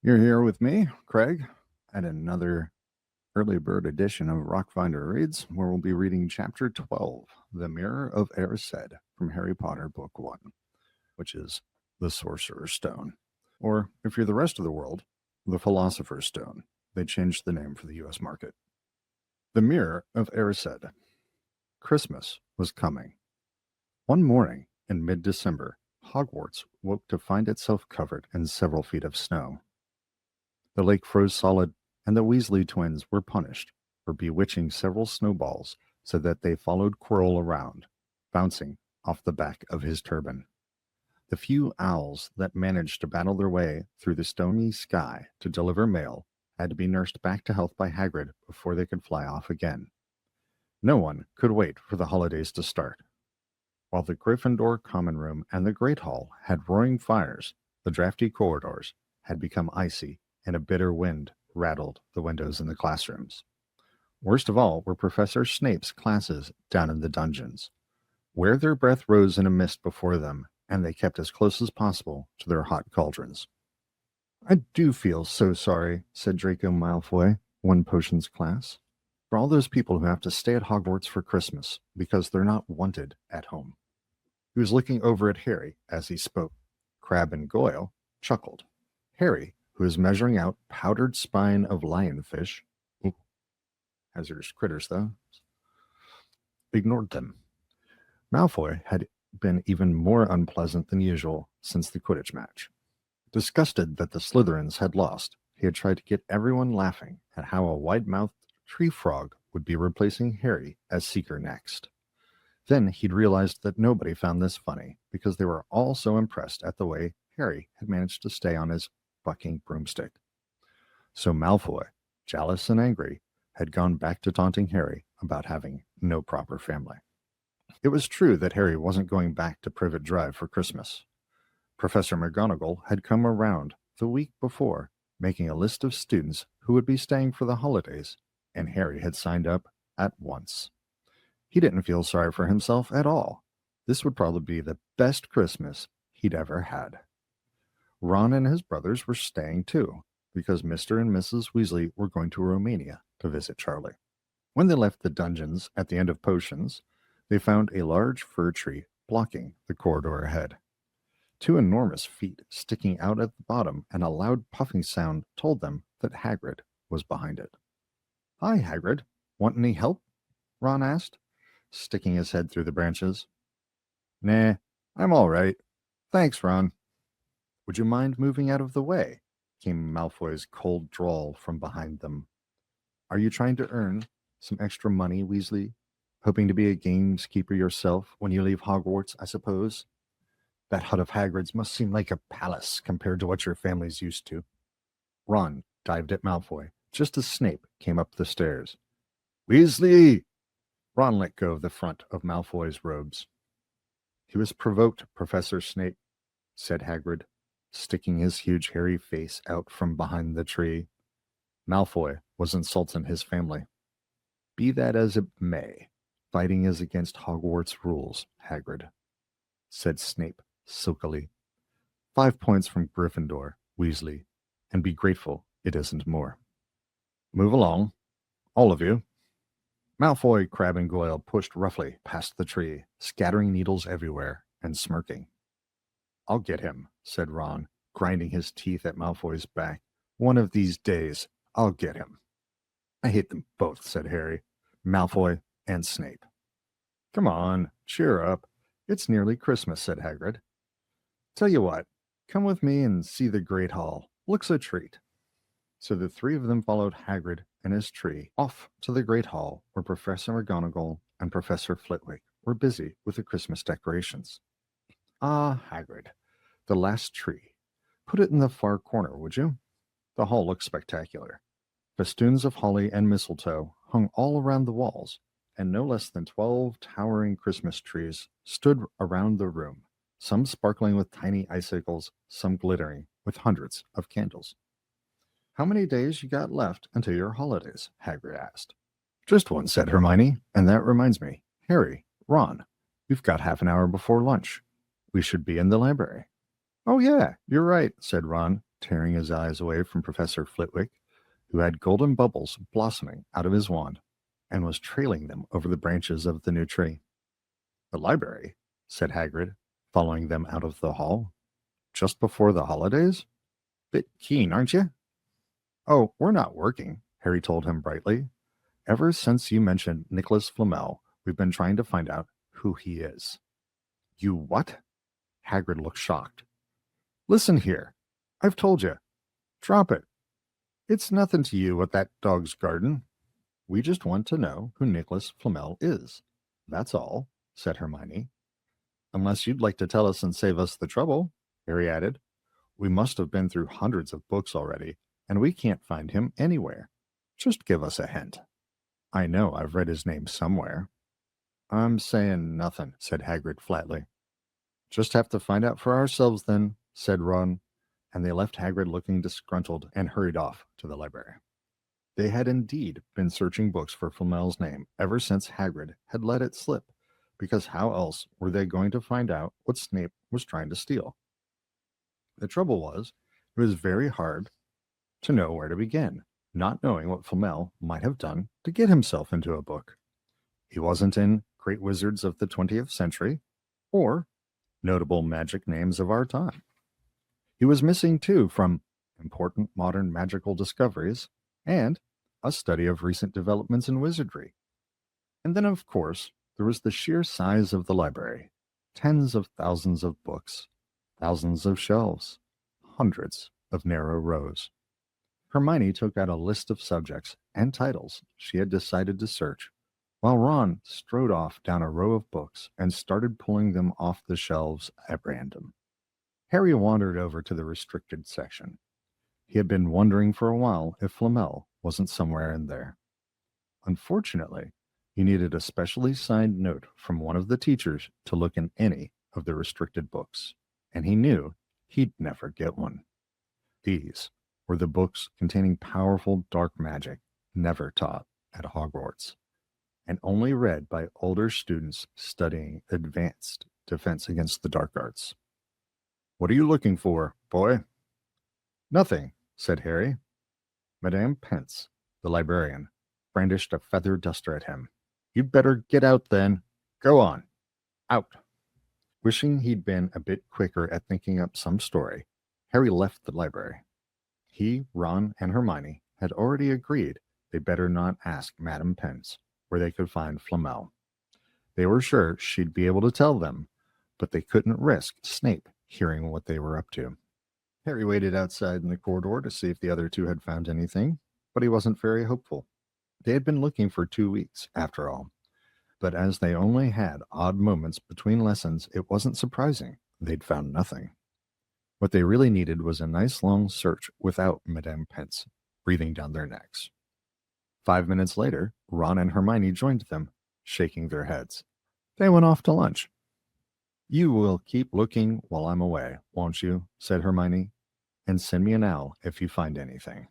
You're here with me, Craig, at another early bird edition of Rockfinder Reads, where we'll be reading Chapter 12, The Mirror of Erised, from Harry Potter Book 1, which is the Sorcerer's Stone. Or, if you're the rest of the world, the Philosopher's Stone. They changed the name for the US market. The Mirror of Erised. Christmas was coming. One morning in mid-December, Hogwarts woke to find itself covered in several feet of snow. The lake froze solid, and the Weasley twins were punished for bewitching several snowballs so that they followed Quirrell around, bouncing off the back of his turban. The few owls that managed to battle their way through the stony sky to deliver mail had to be nursed back to health by Hagrid before they could fly off again. No one could wait for the holidays to start. While the Gryffindor common room and the Great Hall had roaring fires, the drafty corridors had become icy, and a bitter wind rattled the windows in the classrooms. Worst of all were Professor Snape's classes down in the dungeons, where their breath rose in a mist before them, and they kept as close as possible to their hot cauldrons. "I do feel so sorry," said Draco Malfoy, one potions class, "for all those people who have to stay at Hogwarts for Christmas because they're not wanted at home." He was looking over at Harry as he spoke. Crabbe and Goyle chuckled. Harry, who was measuring out powdered spine of lionfish, hazardous critters though, ignored them. Malfoy had been even more unpleasant than usual since the Quidditch match. Disgusted that the Slytherins had lost, he had tried to get everyone laughing at how a wide-mouthed tree frog would be replacing Harry as Seeker next. Then he'd realized that nobody found this funny because they were all so impressed at the way Harry had managed to stay on his bucking broomstick. So Malfoy, jealous and angry, had gone back to taunting Harry about having no proper family. It was true that Harry wasn't going back to Privet Drive for Christmas. Professor McGonagall had come around the week before, making a list of students who would be staying for the holidays, and Harry had signed up at once. He didn't feel sorry for himself at all. This would probably be the best Christmas he'd ever had. Ron and his brothers were staying too, because Mr. and Mrs. Weasley were going to Romania to visit Charlie. When they left the dungeons at the end of potions, they found a large fir tree blocking the corridor ahead. Two enormous feet sticking out at the bottom, and a loud puffing sound told them that Hagrid was behind it. "Hi, Hagrid. Want any help?" Ron asked, sticking his head through the branches. "Nah, I'm all right. Thanks, Ron." "Would you mind moving out of the way?" came Malfoy's cold drawl from behind them. "Are you trying to earn some extra money, Weasley? Hoping to be a gameskeeper yourself when you leave Hogwarts, I suppose? That hut of Hagrid's must seem like a palace compared to what your family's used to." Ron dived at Malfoy just as Snape came up the stairs. "Weasley!" Ron let go of the front of Malfoy's robes. "He was provoked, Professor Snape," said Hagrid, sticking his huge hairy face out from behind the tree. Malfoy was insulting his family. "Be that as it may, fighting is against Hogwarts rules, Hagrid," said Snape silkily. 5 points from Gryffindor, Weasley, and be grateful it isn't more. "Move along, all of you." Malfoy, Crabbe, and Goyle pushed roughly past the tree, scattering needles everywhere and smirking. "I'll get him," said Ron, grinding his teeth at Malfoy's back. "One of these days, I'll get him." "I hate them both," said Harry, "Malfoy and Snape." "Come on, cheer up. It's nearly Christmas," said Hagrid. "Tell you what, come with me and see the Great Hall. Looks a treat." So the three of them followed Hagrid and his tree off to the Great Hall, where Professor McGonagall and Professor Flitwick were busy with the Christmas decorations. "Ah, Hagrid, the last tree. Put it in the far corner, would you?" The hall looked spectacular. Festoons of holly and mistletoe hung all around the walls, and no less than 12 towering Christmas trees stood around the room, some sparkling with tiny icicles, some glittering with hundreds of candles. "How many days you got left until your holidays?" Hagrid asked. "Just one," said Hermione, "and that reminds me. Harry, Ron, we've got half an hour before lunch. We should be in the library." "Oh yeah, you're right," said Ron, tearing his eyes away from Professor Flitwick, who had golden bubbles blossoming out of his wand and was trailing them over the branches of the new tree. "The library," said Hagrid, following them out of the hall. "Just before the holidays? Bit keen, aren't you?" "Oh, we're not working," Harry told him brightly. "Ever since you mentioned Nicholas Flamel, we've been trying to find out who he is." "You what?" Hagrid looked shocked. "Listen here. I've told you. Drop it. It's nothing to you what that dog's garden. We just want to know who Nicholas Flamel is. That's all," said Hermione. "Unless you'd like to tell us and save us the trouble," Harry added. "We must have been through hundreds of books already, and we can't find him anywhere. Just give us a hint. I know I've read his name somewhere." "I'm saying nothing," said Hagrid flatly. "Just have to find out for ourselves then," said Ron, and they left Hagrid looking disgruntled and hurried off to the library. They had indeed been searching books for Flamel's name ever since Hagrid had let it slip, because how else were they going to find out what Snape was trying to steal? The trouble was, it was very hard to know where to begin, not knowing what Flamel might have done to get himself into a book. He wasn't in Great Wizards of the 20th century, or notable magic names of our time. He was missing, too, from important modern magical discoveries and a study of recent developments in wizardry. And then, of course, there was the sheer size of the library. Tens of thousands of books, thousands of shelves, hundreds of narrow rows. Hermione took out a list of subjects and titles she had decided to search, while Ron strode off down a row of books and started pulling them off the shelves at random. Harry wandered over to the restricted section. He had been wondering for a while if Flamel wasn't somewhere in there. Unfortunately, he needed a specially signed note from one of the teachers to look in any of the restricted books, and he knew he'd never get one. These were the books containing powerful dark magic never taught at Hogwarts, and only read by older students studying advanced defense against the dark arts. "What are you looking for, boy?" "Nothing," said Harry. Madame Pence, the librarian, brandished a feather duster at him. "You'd better get out then. Go on. Out." Wishing he'd been a bit quicker at thinking up some story, Harry left the library. He, Ron, and Hermione had already agreed they'd better not ask Madame Pence where they could find Flamel. They were sure she'd be able to tell them, but they couldn't risk Snape hearing what they were up to. Harry waited outside in the corridor to see if the other two had found anything, but he wasn't very hopeful. They had been looking for 2 weeks, after all. But as they only had odd moments between lessons, it wasn't surprising they'd found nothing. What they really needed was a nice long search without Madame Pence breathing down their necks. 5 minutes later, Ron and Hermione joined them, shaking their heads. They went off to lunch. "You will keep looking while I'm away, won't you?" said Hermione. "And send me an owl if you find anything."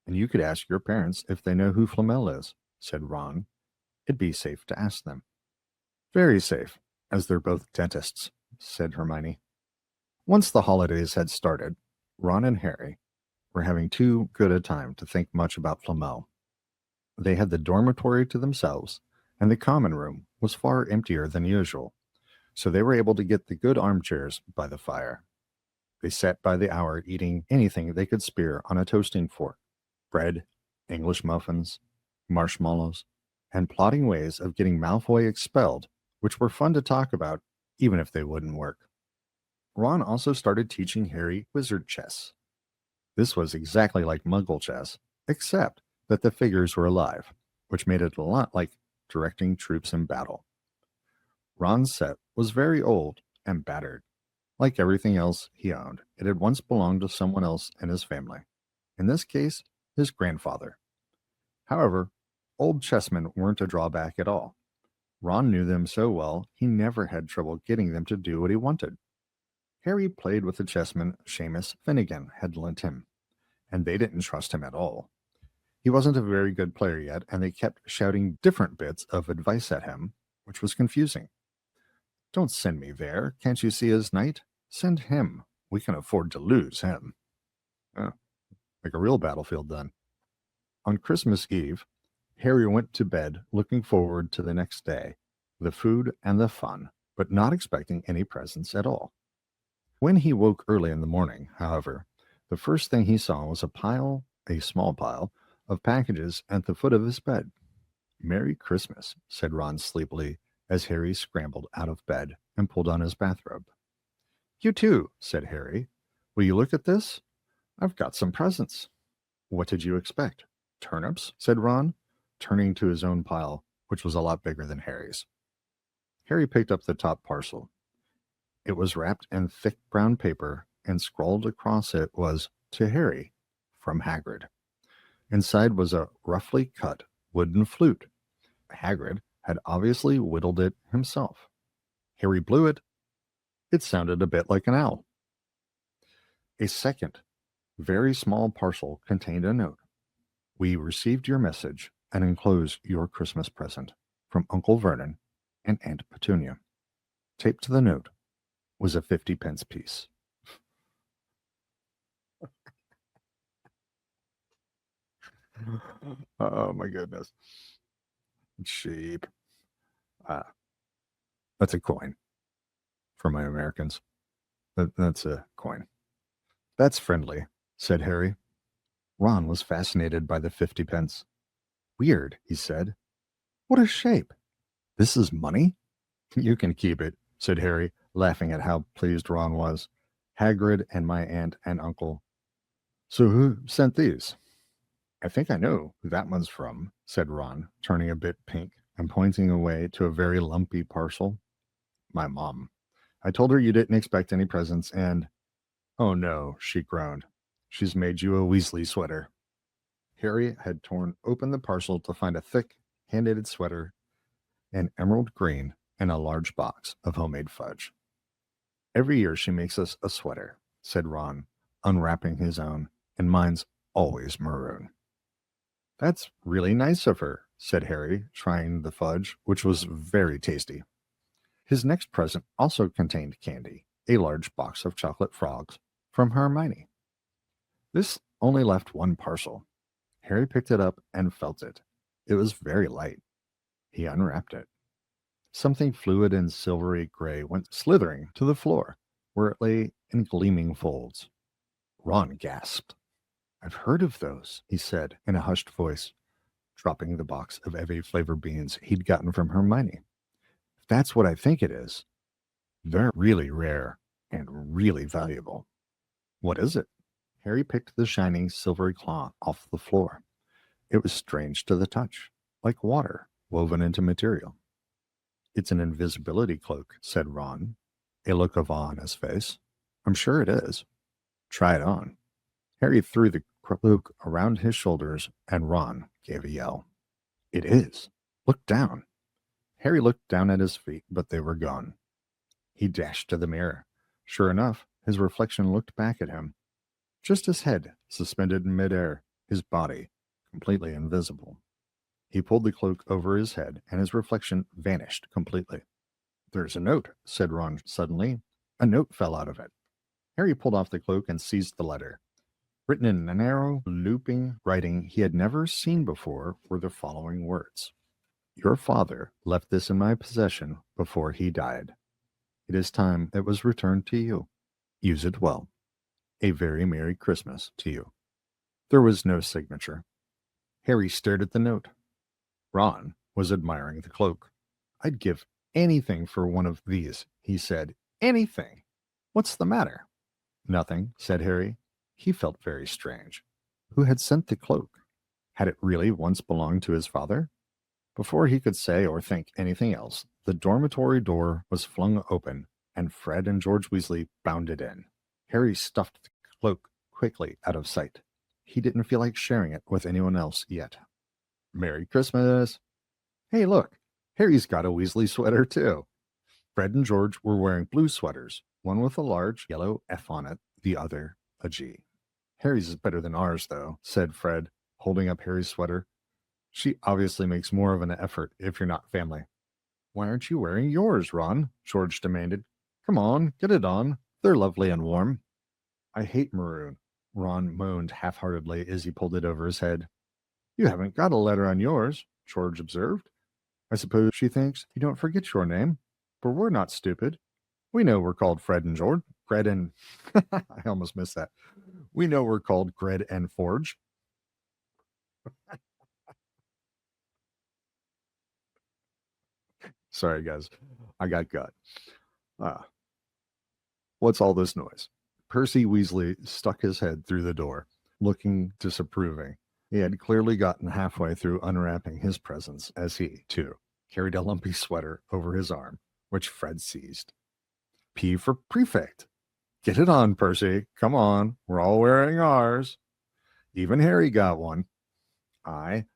"And you could ask your parents if they know who Flamel is," said Ron. "It'd be safe to ask them." "Very safe, as they're both dentists," said Hermione. Once the holidays had started, Ron and Harry were having too good a time to think much about Flamel. They had the dormitory to themselves, and the common room was far emptier than usual, so they were able to get the good armchairs by the fire. They sat by the hour eating anything they could spear on a toasting fork: bread, English muffins, marshmallows, and plotting ways of getting Malfoy expelled, which were fun to talk about, even if they wouldn't work. Ron also started teaching Harry wizard chess. This was exactly like Muggle chess, except that the figures were alive, which made it a lot like directing troops in battle. Ron's set was very old and battered. Like everything else he owned, it had once belonged to someone else in his family, in this case, his grandfather. However, old chessmen weren't a drawback at all. Ron knew them so well, he never had trouble getting them to do what he wanted. Harry played with the chessman Seamus Finnegan had lent him, and they didn't trust him at all. He wasn't a very good player yet, and they kept shouting different bits of advice at him, which was confusing. "Don't send me there. Can't you see his knight? Send him. We can afford to lose him." Oh, like a real battlefield then. On Christmas Eve, Harry went to bed looking forward to the next day, the food and the fun, but not expecting any presents at all. When he woke early in the morning, however, the first thing he saw was a small pile, of packages at the foot of his bed. Merry Christmas, said Ron sleepily as Harry scrambled out of bed and pulled on his bathrobe. You too, said Harry. Will you look at this? I've got some presents. What did you expect? Turnips? Said Ron, turning to his own pile, which was a lot bigger than Harry's. Harry picked up the top parcel. It was wrapped in thick brown paper, and scrawled across it was, To Harry, from Hagrid. Inside was a roughly cut wooden flute. Hagrid had obviously whittled it himself. Harry blew it. It sounded a bit like an owl. A second, very small parcel contained a note. We received your message and enclose your Christmas present from Uncle Vernon and Aunt Petunia. Taped to the note was a 50-pence piece. Oh my goodness. Cheap. That's a coin for my Americans. That's a coin. That's friendly, said Harry. Ron was fascinated by the 50 pence. Weird, he said. What a shape. This is money? You can keep it, said Harry, laughing at how pleased Ron was. Hagrid and my aunt and uncle. So who sent these? I think I know who that one's from, said Ron, turning a bit pink and pointing away to a very lumpy parcel. My mom. I told her you didn't expect any presents and... Oh no, she groaned. She's made you a Weasley sweater. Harry had torn open the parcel to find a thick, hand-knitted sweater, an emerald green, and a large box of homemade fudge. Every year she makes us a sweater, said Ron, unwrapping his own, and mine's always maroon. That's really nice of her, said Harry, trying the fudge, which was very tasty. His next present also contained candy, a large box of chocolate frogs from Hermione. This only left one parcel. Harry picked it up and felt it. It was very light. He unwrapped it. Something fluid and silvery gray went slithering to the floor, where it lay in gleaming folds. Ron gasped. I've heard of those, he said in a hushed voice, dropping the box of Eve flavor beans he'd gotten from Hermione. That's what I think it is. They're really rare and really valuable. What is it? Harry picked the shining silvery claw off the floor. It was strange to the touch, like water woven into material. It's an invisibility cloak, said Ron, a look of awe on his face. I'm sure it is. Try it on. Harry threw the cloak around his shoulders, and Ron gave a yell. It is. Look down. Harry looked down at his feet, but they were gone. He dashed to the mirror. Sure enough, his reflection looked back at him. Just his head, suspended in midair, his body, completely invisible. He pulled the cloak over his head, and his reflection vanished completely. There's a note, said Ron suddenly. A note fell out of it. Harry pulled off the cloak and seized the letter. Written in narrow, looping writing he had never seen before were the following words. Your father left this in my possession before he died. It is time it was returned to you. Use it well. A very Merry Christmas to you. There was no signature. Harry stared at the note. Ron was admiring the cloak. I'd give anything for one of these, he said. Anything. What's the matter? Nothing, said Harry. He felt very strange. Who had sent the cloak? Had it really once belonged to his father? Before he could say or think anything else, the dormitory door was flung open, and Fred and George Weasley bounded in. Harry stuffed the cloak quickly out of sight. He didn't feel like sharing it with anyone else yet. Merry Christmas! Hey, look! Harry's got a Weasley sweater, too. Fred and George were wearing blue sweaters, one with a large yellow F on it, the other a G. Harry's is better than ours, though, said Fred, holding up Harry's sweater. She obviously makes more of an effort if you're not family. Why aren't you wearing yours, Ron? George demanded. Come on, get it on. They're lovely and warm. I hate maroon. Ron moaned half-heartedly as he pulled it over his head. You haven't got a letter on yours, George observed. I suppose she thinks you don't forget your name, but we're not stupid. We know we're called Fred and George. Gred and... I almost missed that. We know we're called Gred and Forge. Sorry, guys. I got gut. What's all this noise? Percy Weasley stuck his head through the door, looking disapproving. He had clearly gotten halfway through unwrapping his presents as he, too, carried a lumpy sweater over his arm, which Fred seized. P for prefect. Get it on, Percy. Come on. We're all wearing ours. Even Harry got one. I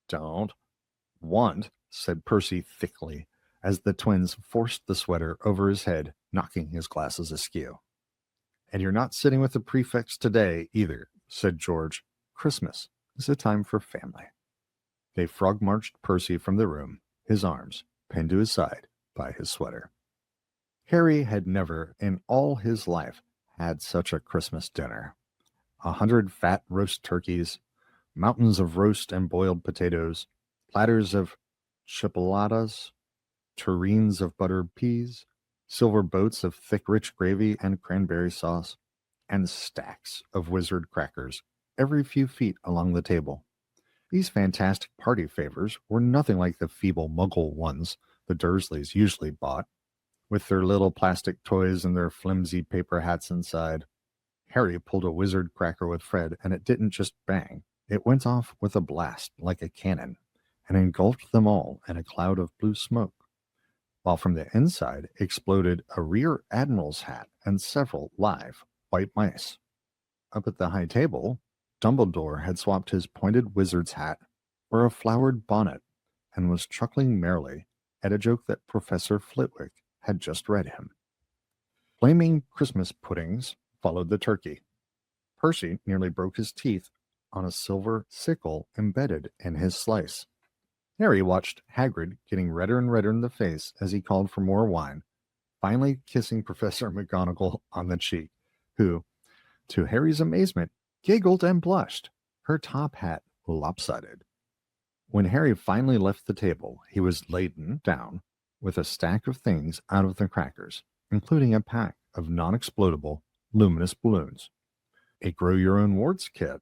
don't want, said Percy thickly, as the twins forced the sweater over his head, knocking his glasses askew. And you're not sitting with the prefects today, either, said George. Christmas is a time for family. They frog-marched Percy from the room, his arms pinned to his side by his sweater. Harry had never, in all his life, had such a Christmas dinner. 100 fat roast turkeys, mountains of roast and boiled potatoes, platters of chipolatas, tureens of buttered peas, silver boats of thick rich gravy and cranberry sauce, and stacks of wizard crackers every few feet along the table. These fantastic party favors were nothing like the feeble muggle ones the Dursleys usually bought, with their little plastic toys and their flimsy paper hats inside. Harry pulled a wizard cracker with Fred, and it didn't just bang. It went off with a blast like a cannon, and engulfed them all in a cloud of blue smoke, while from the inside exploded a rear admiral's hat and several live white mice. Up at the high table, Dumbledore had swapped his pointed wizard's hat for a flowered bonnet, and was chuckling merrily at a joke that Professor Flitwick had just read him. Flaming Christmas puddings followed the turkey. Percy nearly broke his teeth on a silver sickle embedded in his slice. Harry watched Hagrid getting redder and redder in the face as he called for more wine, finally kissing Professor McGonagall on the cheek, who, to Harry's amazement, giggled and blushed, her top hat lopsided. When Harry finally left the table, he was laden down with a stack of things out of the crackers, including a pack of non-explodable luminous balloons, a grow-your-own-warts kit,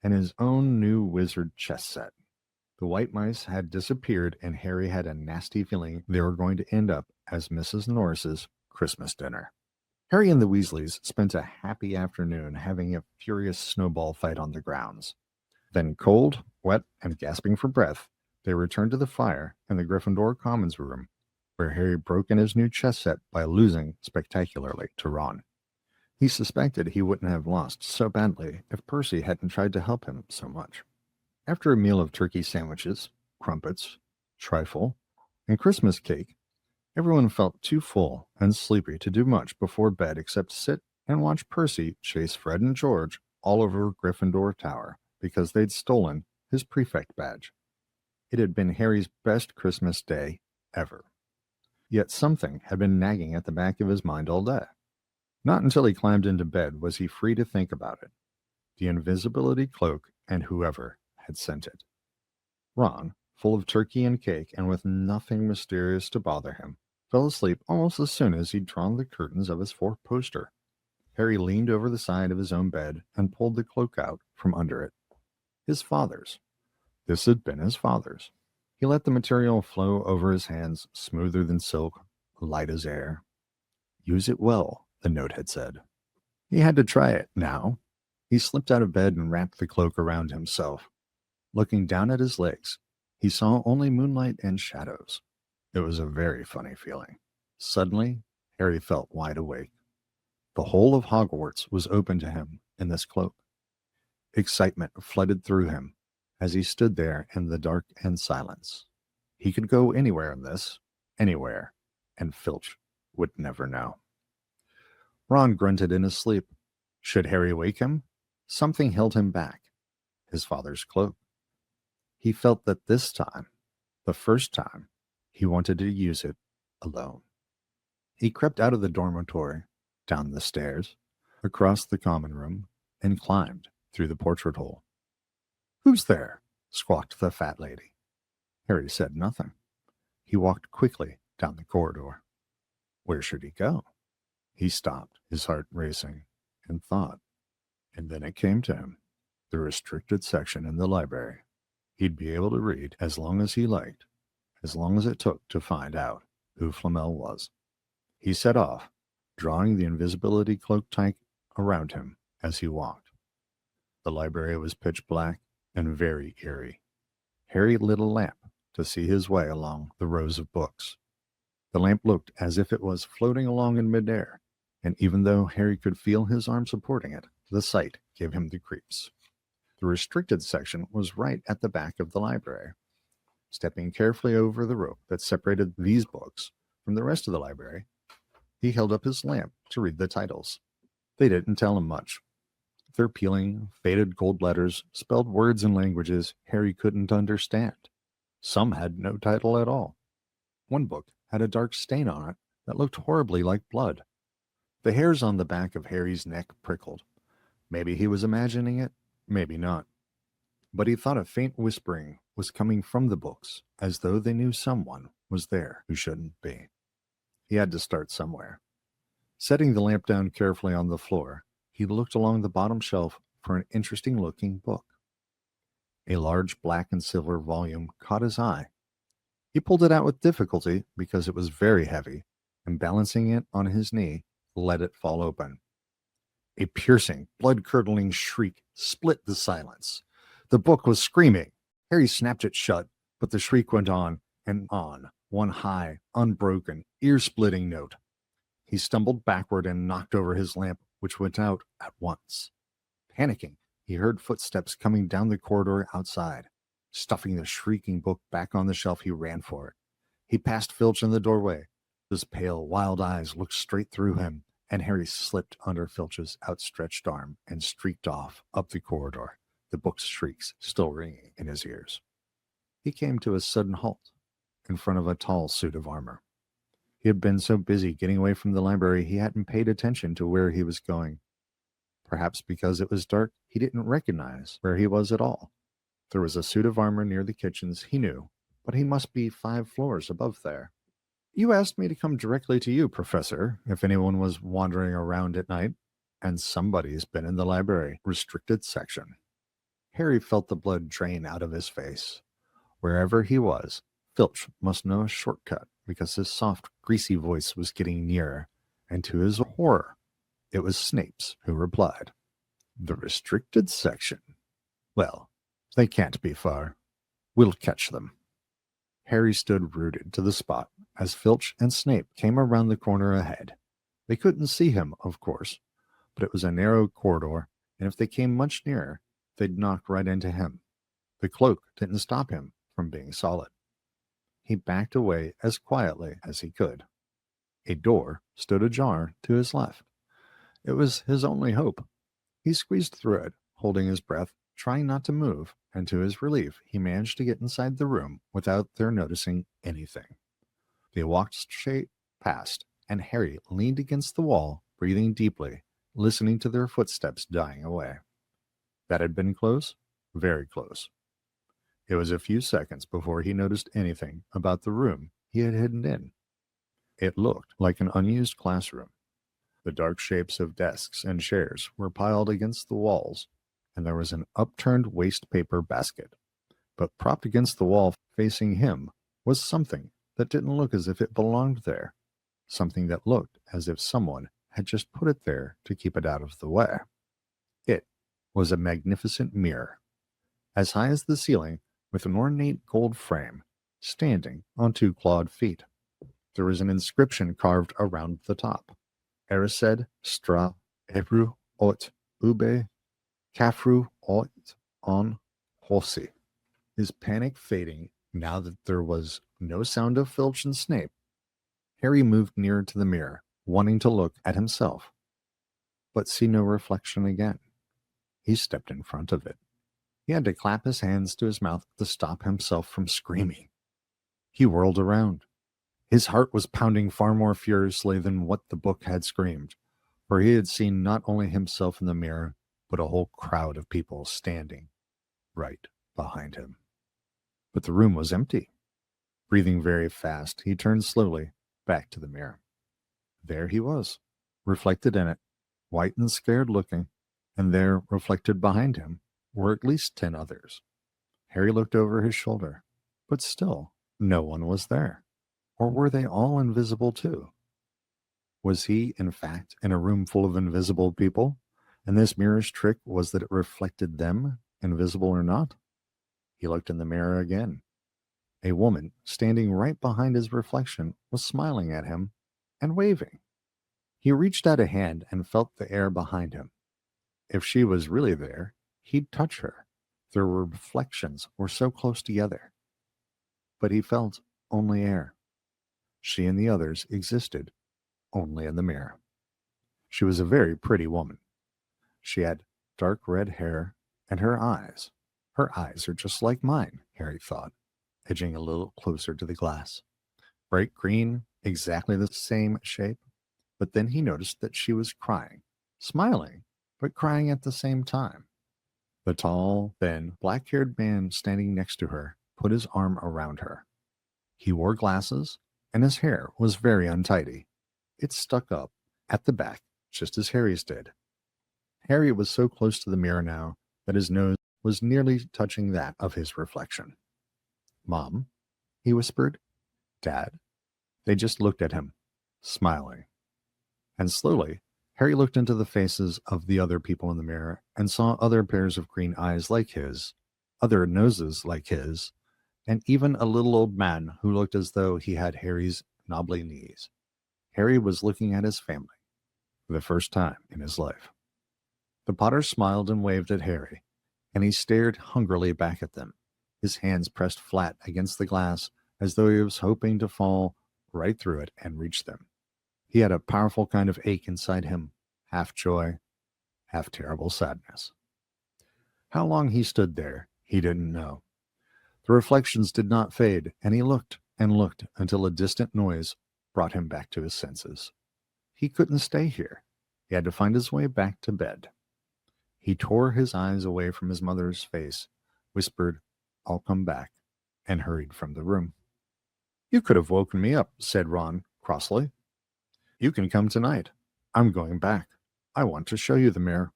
and his own new wizard chess set. The white mice had disappeared, and Harry had a nasty feeling they were going to end up as Mrs. Norris's Christmas dinner. Harry and the Weasleys spent a happy afternoon having a furious snowball fight on the grounds. Then, cold, wet, and gasping for breath, they returned to the fire in the Gryffindor Commons room, where Harry broke in his new chess set by losing spectacularly to Ron. He suspected he wouldn't have lost so badly if Percy hadn't tried to help him so much. After a meal of turkey sandwiches, crumpets, trifle, and Christmas cake, everyone felt too full and sleepy to do much before bed except sit and watch Percy chase Fred and George all over Gryffindor Tower because they'd stolen his prefect badge. It had been Harry's best Christmas day ever. Yet something had been nagging at the back of his mind all day. Not until he climbed into bed was he free to think about it. The invisibility cloak and whoever had sent it. Ron, full of turkey and cake and with nothing mysterious to bother him, fell asleep almost as soon as he'd drawn the curtains of his four-poster. Harry leaned over the side of his own bed and pulled the cloak out from under it. His father's. This had been his father's. He let the material flow over his hands, smoother than silk, light as air. Use it well, the note had said. He had to try it now. He slipped out of bed and wrapped the cloak around himself. Looking down at his legs, he saw only moonlight and shadows. It was a very funny feeling. Suddenly, Harry felt wide awake. The whole of Hogwarts was open to him in this cloak. Excitement flooded through him as he stood there in the dark and silence. He could go anywhere in this, anywhere, and Filch would never know. Ron grunted in his sleep. Should Harry wake him? Something held him back. His father's cloak. He felt that this time, the first time, he wanted to use it alone. He crept out of the dormitory, down the stairs, across the common room, and climbed through the portrait hole. "Who's there?" squawked the fat lady. Harry said nothing. He walked quickly down the corridor. Where should he go? He stopped, his heart racing, and thought. And then it came to him. The restricted section in the library. He'd be able to read as long as he liked, as long as it took to find out who Flamel was. He set off, drawing the invisibility cloak tight around him as he walked. The library was pitch black and very eerie. Harry lit a lamp to see his way along the rows of books. The lamp looked as if it was floating along in midair, and even though Harry could feel his arm supporting it, the sight gave him the creeps. The restricted section was right at the back of the library. Stepping carefully over the rope that separated these books from the rest of the library, he held up his lamp to read the titles. They didn't tell him much. Their peeling, faded gold letters spelled words in languages Harry couldn't understand. Some had no title at all. One book had a dark stain on it that looked horribly like blood. The hairs on the back of Harry's neck prickled. Maybe he was imagining it, maybe not. But he thought a faint whispering was coming from the books, as though they knew someone was there who shouldn't be. He had to start somewhere. Setting the lamp down carefully on the floor, he looked along the bottom shelf for an interesting-looking book. A large black and silver volume caught his eye. He pulled it out with difficulty because it was very heavy, and balancing it on his knee, let it fall open. A piercing, blood-curdling shriek split the silence. The book was screaming. Harry snapped it shut, but the shriek went on and on, one high, unbroken, ear-splitting note. He stumbled backward and knocked over his lamp, which went out at once. Panicking, he heard footsteps coming down the corridor outside. Stuffing the shrieking book back on the shelf, he ran for it. He passed Filch in the doorway. His pale, wild eyes looked straight through him, and Harry slipped under Filch's outstretched arm and streaked off up the corridor, the book's shrieks still ringing in his ears. He came to a sudden halt in front of a tall suit of armor. He had been so busy getting away from the library he hadn't paid attention to where he was going. Perhaps because it was dark, he didn't recognize where he was at all. There was a suit of armor near the kitchens, he knew, but he must be 5 floors above there. "You asked me to come directly to you, Professor, if anyone was wandering around at night, and somebody's been in the library restricted section." Harry felt the blood drain out of his face. Wherever he was, Filch must know a shortcut because his soft, greasy voice was getting nearer, and to his horror, it was Snape's who replied. "The restricted section? Well, they can't be far. We'll catch them." Harry stood rooted to the spot as Filch and Snape came around the corner ahead. They couldn't see him, of course, but it was a narrow corridor, and if they came much nearer, they'd knock right into him. The cloak didn't stop him from being solid. He backed away as quietly as he could. A door stood ajar to his left. It was his only hope. He squeezed through it, holding his breath, trying not to move, and to his relief, he managed to get inside the room without their noticing anything. They walked straight past, and Harry leaned against the wall, breathing deeply, listening to their footsteps dying away. That had been close, very close. It was a few seconds before he noticed anything about the room he had hidden in. It looked like an unused classroom. The dark shapes of desks and chairs were piled against the walls, and there was an upturned waste paper basket. But propped against the wall facing him was something that didn't look as if it belonged there, something that looked as if someone had just put it there to keep it out of the way. It was a magnificent mirror, as high as the ceiling, with an ornate gold frame, standing on 2 clawed feet. There was an inscription carved around the top. Erised stra ebru ot ube Kafru ot on Holsey. His panic fading now that there was no sound of Filch and Snape. Harry moved nearer to the mirror, wanting to look at himself, but see no reflection again. He stepped in front of it. He had to clap his hands to his mouth to stop himself from screaming. He whirled around. His heart was pounding far more furiously than what the book had screamed, for he had seen not only himself in the mirror, but a whole crowd of people standing right behind him. But the room was empty. Breathing very fast, he turned slowly back to the mirror. There he was, reflected in it, white and scared looking, and there, reflected behind him, were at least 10 others. Harry looked over his shoulder, but still no one was there. Or were they all invisible too? Was he, in fact, in a room full of invisible people, and this mirror's trick was that it reflected them, invisible or not? He looked in the mirror again. A woman, standing right behind his reflection, was smiling at him and waving. He reached out a hand and felt the air behind him. If she was really there, he'd touch her. Their reflections were so close together. But he felt only air. She and the others existed only in the mirror. She was a very pretty woman. She had dark red hair and her eyes. Her eyes are just like mine, Harry thought, edging a little closer to the glass. Bright green, exactly the same shape. But then he noticed that she was crying, smiling, but crying at the same time. The tall, thin, black-haired man standing next to her put his arm around her. He wore glasses, and his hair was very untidy. It stuck up at the back, just as Harry's did. Harry was so close to the mirror now that his nose was nearly touching that of his reflection. "Mom," he whispered. "Dad." They just looked at him, smiling. And slowly, Harry looked into the faces of the other people in the mirror and saw other pairs of green eyes like his, other noses like his, and even a little old man who looked as though he had Harry's knobbly knees. Harry was looking at his family for the first time in his life. The Potter smiled and waved at Harry, and he stared hungrily back at them, his hands pressed flat against the glass as though he was hoping to fall right through it and reach them. He had a powerful kind of ache inside him, half joy, half terrible sadness. How long he stood there, he didn't know. The reflections did not fade, and he looked and looked until a distant noise brought him back to his senses. He couldn't stay here. He had to find his way back to bed. He tore his eyes away from his mother's face, whispered, "I'll come back," and hurried from the room. "You could have woken me up," said Ron crossly. "You can come tonight. I'm going back. I want to show you the mirror."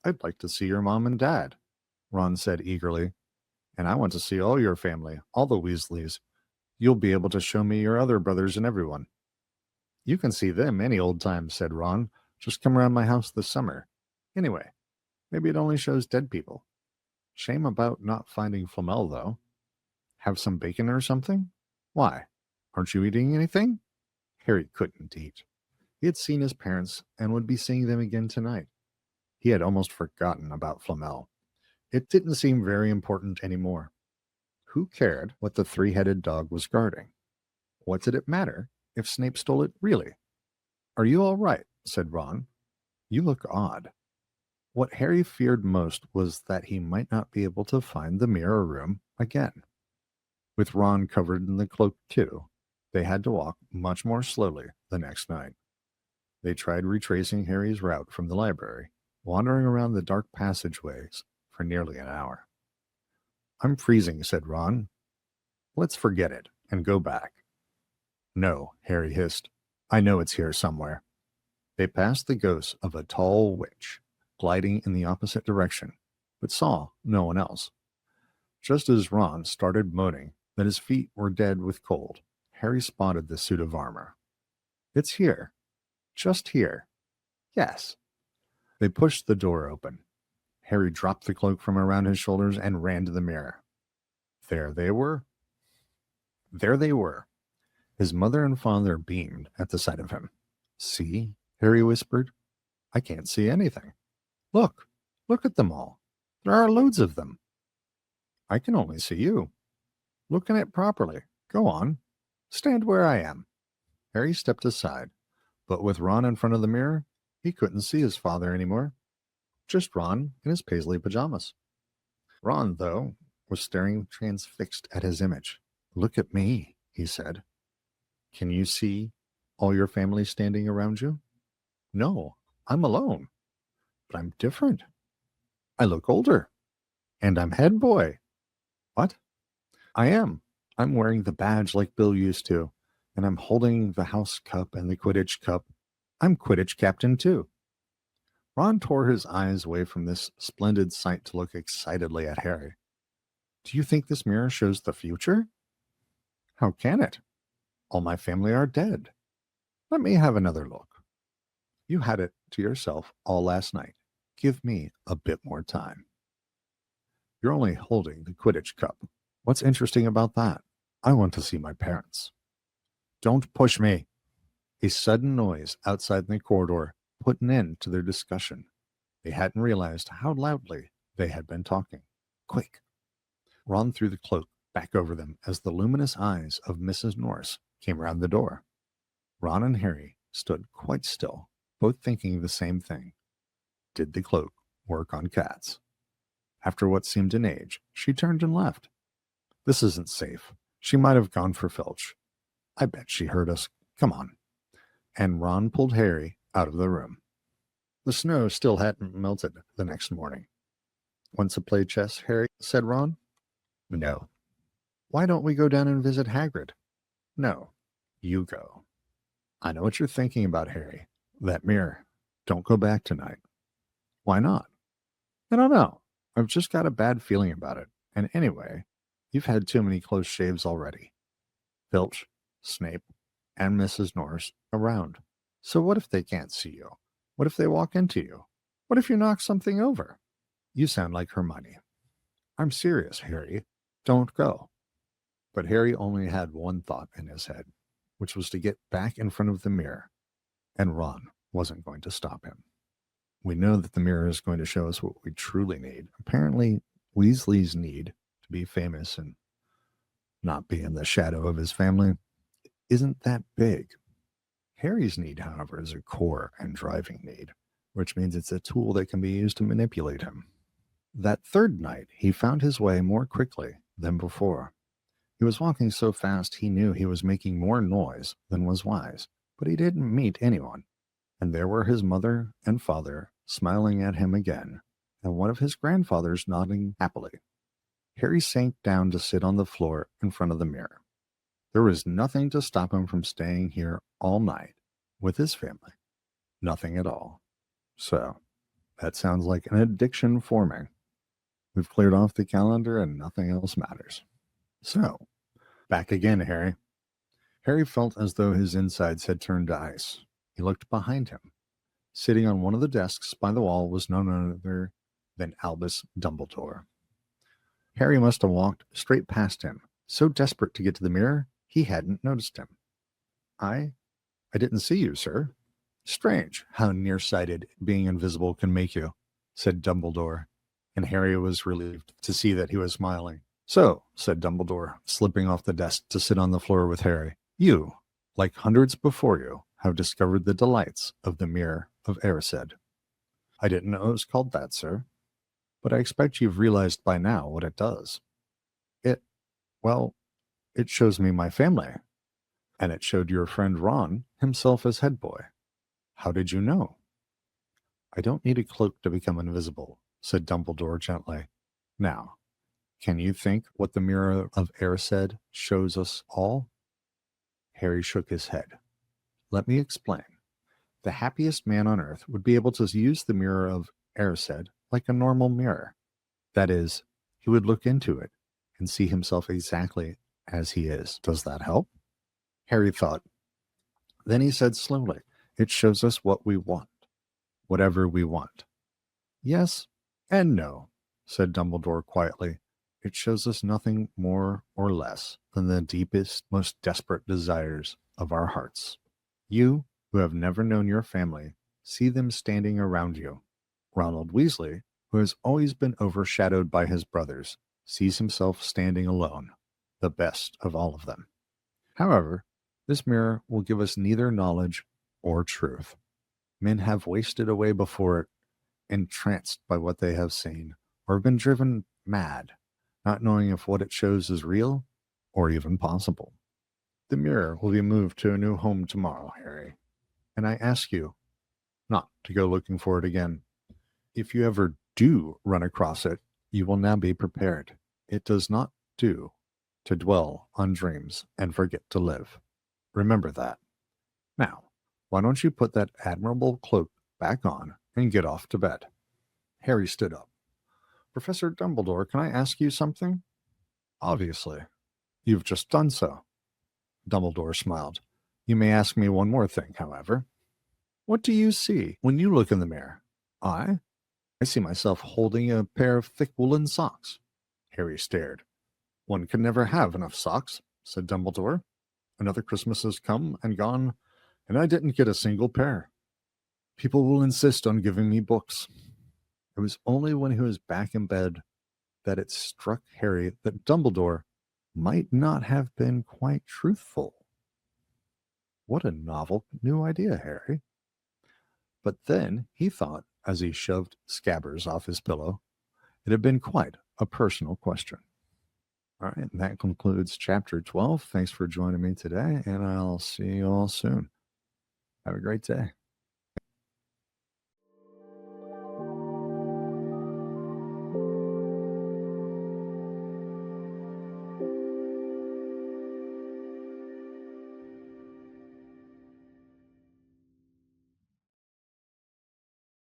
"I'd like to see your mom and dad," Ron said eagerly. "And I want to see all your family, all the Weasleys. You'll be able to show me your other brothers and everyone." "You can see them any old time," said Ron. "Just come around my house this summer. Anyway, maybe it only shows dead people. Shame about not finding Flamel, though. Have some bacon or something? Why? Aren't you eating anything?" Harry couldn't eat. He had seen his parents and would be seeing them again tonight. He had almost forgotten about Flamel. It didn't seem very important anymore. Who cared what the three-headed dog was guarding? What did it matter if Snape stole it really? "Are you all right?" said Ron. "You look odd." What Harry feared most was that he might not be able to find the mirror room again. With Ron covered in the cloak too, they had to walk much more slowly the next night. They tried retracing Harry's route from the library, wandering around the dark passageways for nearly an hour. "I'm freezing," said Ron. "Let's forget it and go back." "No," Harry hissed. "I know it's here somewhere." They passed the ghost of a tall witch, gliding in the opposite direction, but saw no one else. Just as Ron started moaning that his feet were dead with cold, Harry spotted the suit of armor. "It's here. Just here. Yes." They pushed the door open. Harry dropped the cloak from around his shoulders and ran to the mirror. There they were. There they were. His mother and father beamed at the sight of him. "See?" Harry whispered. "I can't see anything. Look. Look at them all. There are loads of them." "I can only see you." "Look at it properly. Go on. Stand where I am." Harry stepped aside, but with Ron in front of the mirror, he couldn't see his father anymore. Just Ron in his paisley pajamas. Ron, though, was staring transfixed at his image. "Look at me," he said. "Can you see all your family standing around you?" "No, I'm alone." But I'm different. I look older. And I'm head boy. What? I am. I'm wearing the badge like Bill used to. And I'm holding the house cup and the Quidditch cup. I'm Quidditch captain too. Ron tore his eyes away from this splendid sight to look excitedly at Harry. Do you think this mirror shows the future? How can it? All my family are dead. Let me have another look. You had it to yourself all last night. Give me a bit more time. You're only holding the Quidditch cup. What's interesting about that? I want to see my parents. Don't push me. A sudden noise outside in the corridor put an end to their discussion. They hadn't realized how loudly they had been talking. Quick! Ron threw the cloak back over them as the luminous eyes of Mrs. Norris came round the door. Ron and Harry stood quite still, both thinking the same thing. Did the cloak work on cats? After what seemed an age, she turned and left. This isn't safe. She might have gone for Filch. I bet she heard us. Come on. And Ron pulled Harry out of the room. The snow still hadn't melted the next morning. Want to play chess, Harry? Said Ron. No. Why don't we go down and visit Hagrid? No. You go. I know what you're thinking about, Harry. That mirror. Don't go back tonight. Why not? I don't know. I've just got a bad feeling about it. And anyway, you've had too many close shaves already. Filch, Snape, and Mrs. Norris around. So what if they can't see you? What if they walk into you? What if you knock something over? You sound like Hermione. I'm serious, Harry. Don't go. But Harry only had one thought in his head, which was to get back in front of the mirror, and Ron wasn't going to stop him. We know that the mirror is going to show us what we truly need. Apparently, Weasley's need to be famous and not be in the shadow of his family isn't that big. Harry's need, however, is a core and driving need, which means it's a tool that can be used to manipulate him. That third night, he found his way more quickly than before. He was walking so fast he knew he was making more noise than was wise, but he didn't meet anyone. And there were his mother and father smiling at him again, and one of his grandfathers nodding happily. Harry sank down to sit on the floor in front of the mirror. There was nothing to stop him from staying here all night with his family. Nothing at all. So, that sounds like an addiction forming. We've cleared off the calendar and nothing else matters. So, back again, Harry. Harry felt as though his insides had turned to ice. He looked behind him. Sitting on one of the desks by the wall was none other than Albus Dumbledore. Harry must have walked straight past him, so desperate to get to the mirror, he hadn't noticed him. I didn't see you, sir. Strange how nearsighted being invisible can make you, said Dumbledore, and Harry was relieved to see that he was smiling. So, said Dumbledore, slipping off the desk to sit on the floor with Harry, you, like hundreds before you, have discovered the delights of the Mirror of Erised. I didn't know it was called that, sir, but I expect you've realized by now what it does. It shows me my family, and it showed your friend Ron himself as head boy. How did you know? I don't need a cloak to become invisible, said Dumbledore gently. Now, can you think what the Mirror of Erised shows us all? Harry shook his head. Let me explain. The happiest man on earth would be able to use the Mirror of Erised like a normal mirror. That is, he would look into it and see himself exactly as he is. Does that help? Harry thought. Then he said slowly, it shows us what we want, whatever we want. Yes and no, said Dumbledore quietly. It shows us nothing more or less than the deepest, most desperate desires of our hearts. You, who have never known your family, see them standing around you. Ronald Weasley, who has always been overshadowed by his brothers, sees himself standing alone, the best of all of them. However, this mirror will give us neither knowledge or truth. Men have wasted away before it, entranced by what they have seen, or have been driven mad, not knowing if what it shows is real or even possible. The mirror will be moved to a new home tomorrow, Harry, and I ask you not to go looking for it again. If you ever do run across it, you will now be prepared. It does not do to dwell on dreams and forget to live. Remember that. Now, why don't you put that admirable cloak back on and get off to bed? Harry stood up. Professor Dumbledore, can I ask you something? Obviously. You've just done so. Dumbledore smiled. You may ask me one more thing, however. What do you see when you look in the mirror? I see myself holding a pair of thick woolen socks. Harry stared. One can never have enough socks, said Dumbledore. Another Christmas has come and gone, and I didn't get a single pair. People will insist on giving me books. It was only when he was back in bed that it struck Harry that Dumbledore might not have been quite truthful. What a novel new idea, Harry. But then he thought, as he shoved Scabbers off his pillow, it had been quite a personal question. All right, and that concludes chapter 12. Thanks for joining me today, and I'll see you all soon. Have a great day.